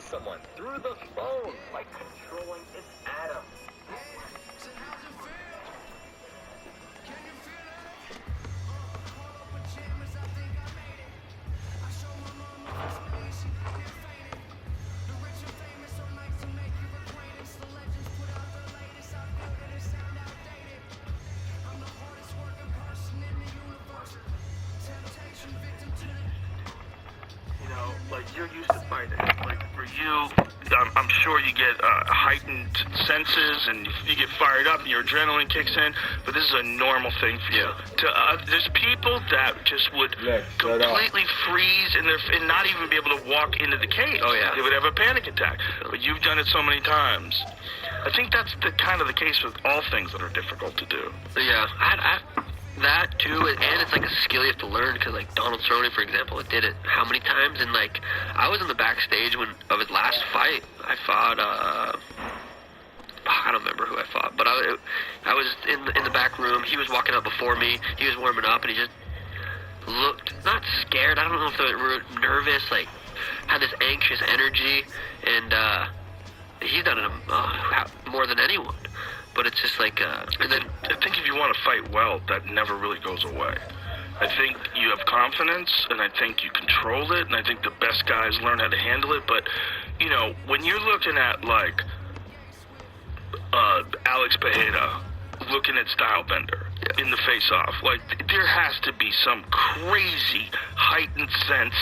kill someone through the phone by controlling its atoms. Like, you're used to fighting. Like, for you, I'm sure you get heightened senses and you get fired up and your adrenaline kicks in, but this is a normal thing for you. There's people that just would completely freeze and not even be able to walk into the cage. Oh, yeah. They would have a panic attack. But you've done it so many times. I think that's the kind of the case with all things that are difficult to do. Yeah, that too, and it's like a skill you have to learn, because like Donald Cerrone, for example, did it how many times? And like, I was in the backstage of his last fight. I fought I don't remember who I fought, but I was in the back room. He was walking out before me. He was warming up, and he just looked not scared. I don't know if they were nervous, like had this anxious energy, and he's done it more than anyone. But it's just like, and then I think if you want to fight well, that never really goes away. I think you have confidence, and I think you control it, and I think the best guys learn how to handle it. But, you know, when you're looking at, like, Alex Pereira looking at Stylebender in the face-off, like, there has to be some crazy heightened sense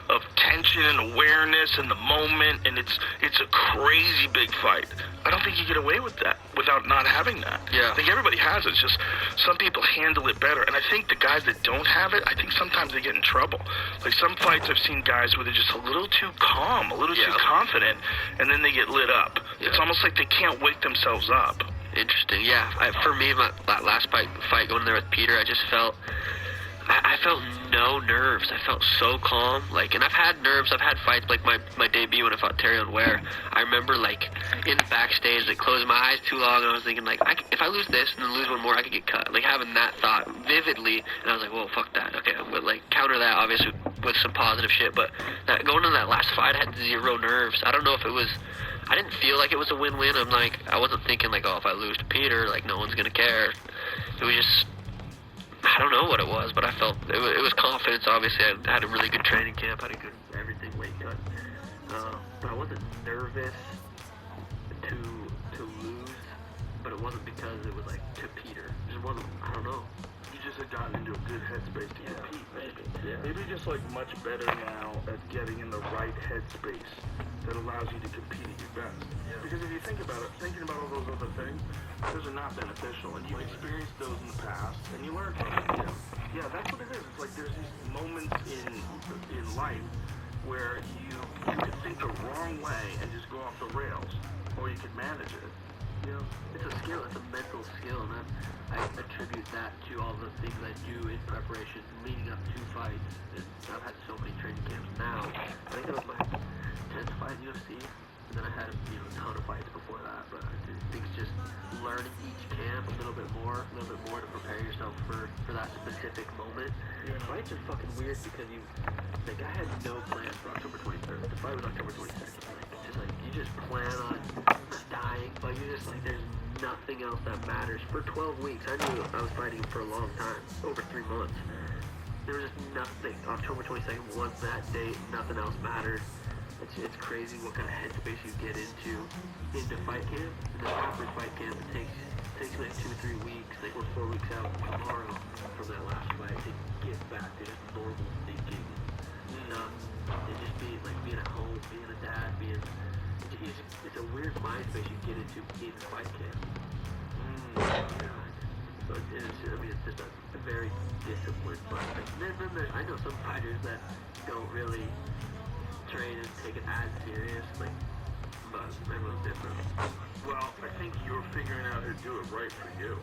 of tension and awareness in the moment, and it's a crazy big fight. I don't think you get away with that without not having that. Yeah. I think everybody has it. It's just some people handle it better. And I think the guys that don't have it, I think sometimes they get in trouble. Like some fights I've seen guys where they're just a little too calm, a little too confident, and then they get lit up. Yeah. It's almost like they can't wake themselves up. Interesting. Yeah. For me, that last fight going there with Peter, I just felt... I felt no nerves. I felt so calm. Like, and I've had nerves. I've had fights like my debut when I fought Terrion Ware. I remember like in the backstage, like closing my eyes too long, and I was thinking like, if I lose this and then lose one more, I could get cut. Like having that thought vividly, and I was like, whoa, fuck that. Okay, I'm gonna like counter that obviously with some positive shit. But going into that last fight, I had zero nerves. I don't know if it was. I didn't feel like it was a win-win. I wasn't thinking like, oh, if I lose to Peter, like no one's gonna care. It was just. I don't know what it was, but I felt it was confidence. Obviously, I had a really good training camp, had a good everything weight cut, but I wasn't nervous to lose. But it wasn't because it was like to Peter. It just wasn't. I don't know. You just had gotten into a good headspace to compete, maybe. Yeah. Maybe just like much better now at getting in the right headspace that allows you to compete at your best. Yeah. Because if you think about it, thinking about all those other things, those are not beneficial, and you've experienced those in the past, and you learn from them. Yeah, that's what it is. It's like there's these moments in life where you could think the wrong way and just go off the rails, or you could manage it. You know, it's a skill. It's a mental skill, and I attribute that to all the things I do in preparation leading up to fights. I've had so many training camps now. I think that was my 10th fight in UFC, and then I had a ton of fights before that. But I think it's just learning each camp a little bit more to prepare yourself for that specific moment. Yeah. Fights are fucking weird because I had no plan for October 23rd. The fight was October 22nd. It's just like, you just plan on dying, but you're just like, there's nothing else that matters. For 12 weeks, I knew I was fighting for a long time, over 3 months. There was just nothing. October 22nd was that date, nothing else mattered. It's crazy what kind of headspace you get into fight camp. And then after fight camp, it takes like 2-3 weeks. Like we're 4 weeks out tomorrow from that last fight to get back to just normal thinking. And just being at home, being a dad, it's a weird mind space you get into in fight camp. So it's just a very disciplined fight. Then I know some fighters that don't really train and take it as serious, but everyone's different. Well, I think you're figuring out how to do it right for you.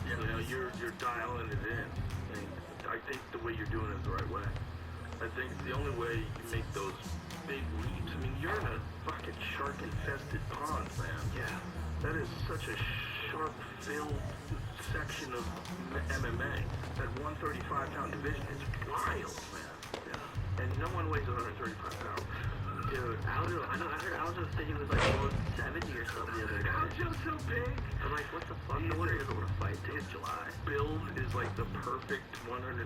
Yeah. You know, you're dialing it in, and I think the way you're doing it is the right way. I think the only way you make those big leaps, I mean, you're in a fucking shark-infested pond, man. Yeah. That is such a shark-filled section of MMA. That 135-pound division is wild, man. Yeah. And no one weighs 135 pounds. Dude, Aljo, I heard Aljo said he was like 170 or something the other day. Aljo's so big. I'm like, what the fuck? No wonder he doesn't want to fight till July. Build is like the perfect 135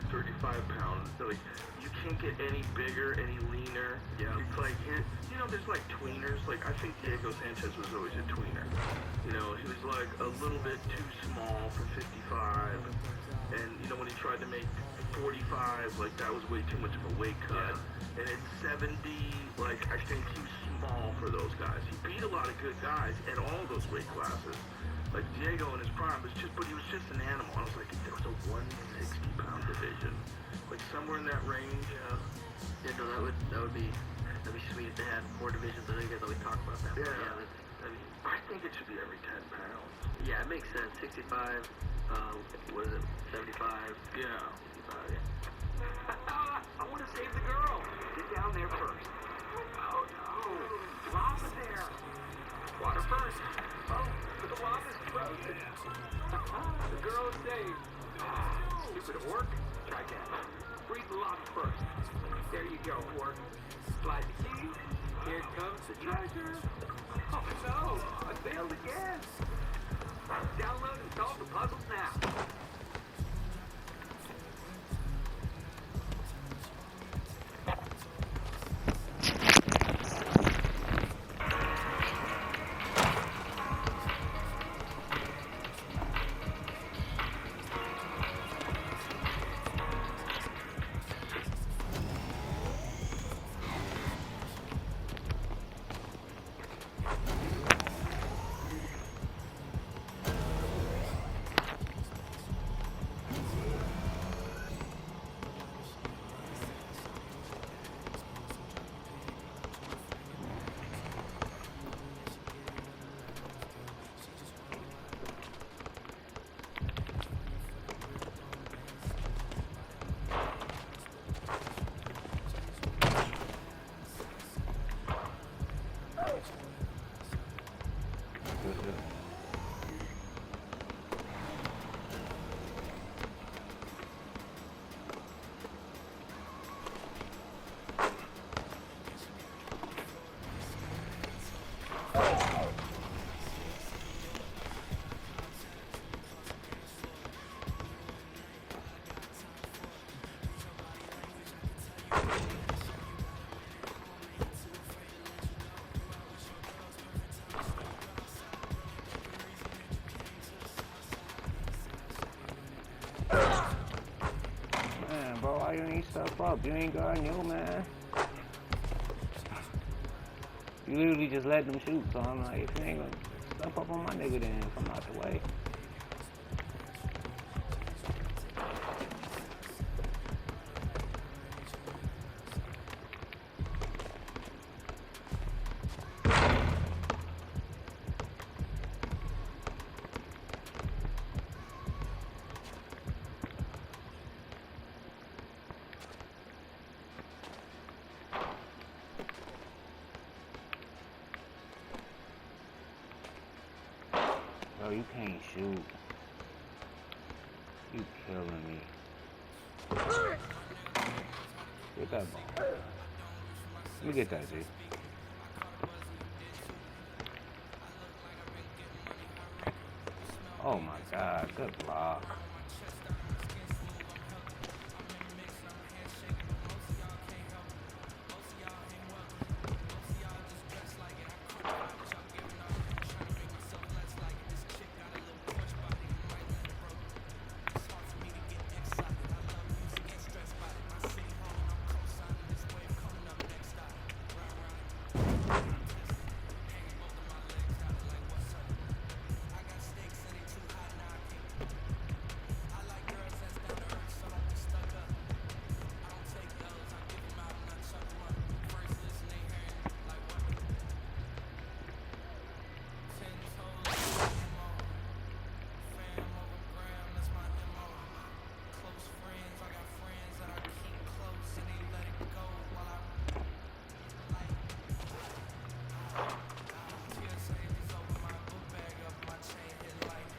pounds. So like, you can't get any bigger, any leaner. Yeah. It's like, you know, there's like tweeners. Like, I think Diego Sanchez was always a tweener. You know, he was like a little bit too small for 55. And, you know, when he tried to make 45, like, that was way too much of a weight cut. Yeah. And at 70, like, I think he's small for those guys. He beat a lot of good guys at all those weight classes. Like, Diego in his prime was just, but he was just an animal. I was like, there was a 160-pound division. Like, somewhere in that range. Yeah, no, that'd be sweet if they had 4 divisions. I know you guys always talk about that. Yeah. I think it should be every 10 pounds. Yeah, it makes sense. 65, what is it, 75? Yeah. 65, yeah. I want to save the girl. Get down there first. Oh, no. Lava there. Water first. Oh, but the lava's frozen. The girl is saved. Stupid orc. Try again. Breathe the lava first. There you go, orc. Slide the key. Here comes the treasure. Oh, no. I failed again. Download and solve the puzzles now. You ain't stuff up. You ain't guarding your man. You literally just let them shoot. So I'm like, if you ain't gonna stuff up on my nigga, then come out the way. Bro, you can't shoot. You killing me. Get that ball. Let me get that, G. Oh my God, good block.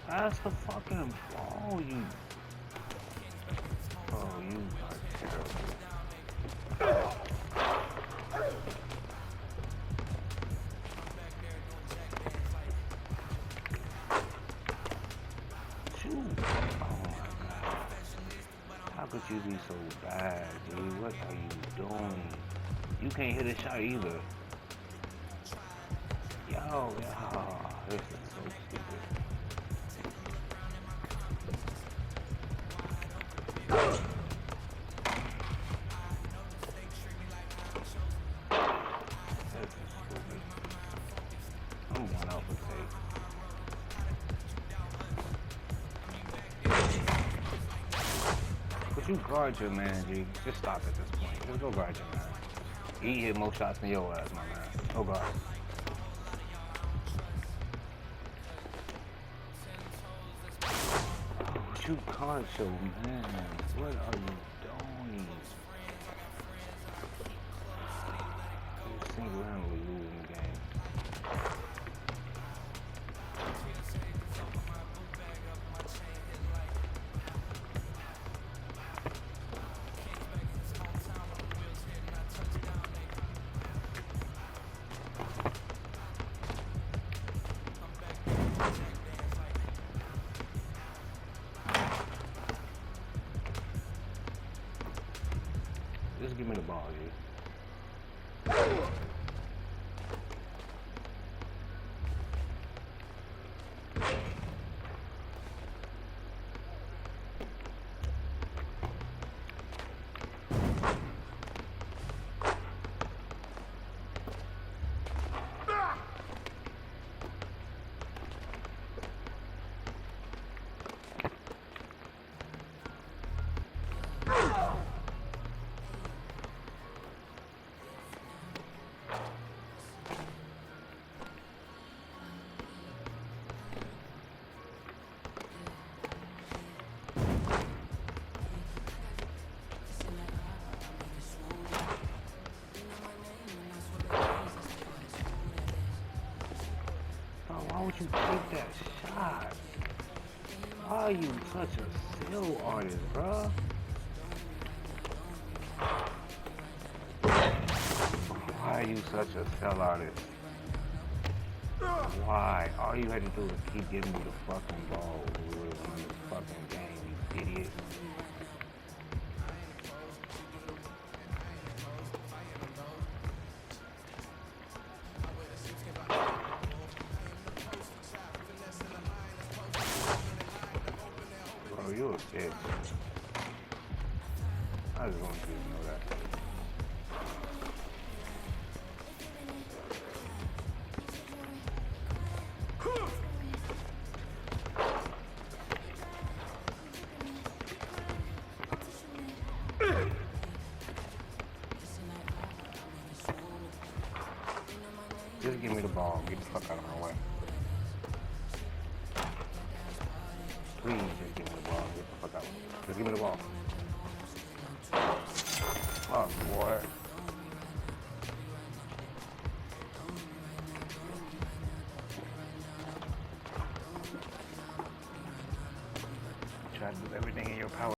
That's the fucking ball, you. Oh, you are terrible. you? Oh my god. How could you be so bad, dude? What are you doing? You can't hit a shot either. Yo, this is so stupid. This is stupid. I'm one out for tape. But you guard your man, G. Just stop at this point. Just go guard your man. He hit more shots than your ass, my man. Go guard. Oh, you guard your man. What are you doing? You single-handedly losing the game. Just give me the ball, dude. Why would you take that shot? Why are you such a skill artist, bro? Why are you such a skill artist? Why? All you had to do was keep giving me the fucking ball. We would have won this fucking game, you idiot. Bro, you're a bitch. I just want you to know that. Just give me the ball. Get the fuck out of my way. Please just give me the ball. Get the fuck out. Just give me the ball.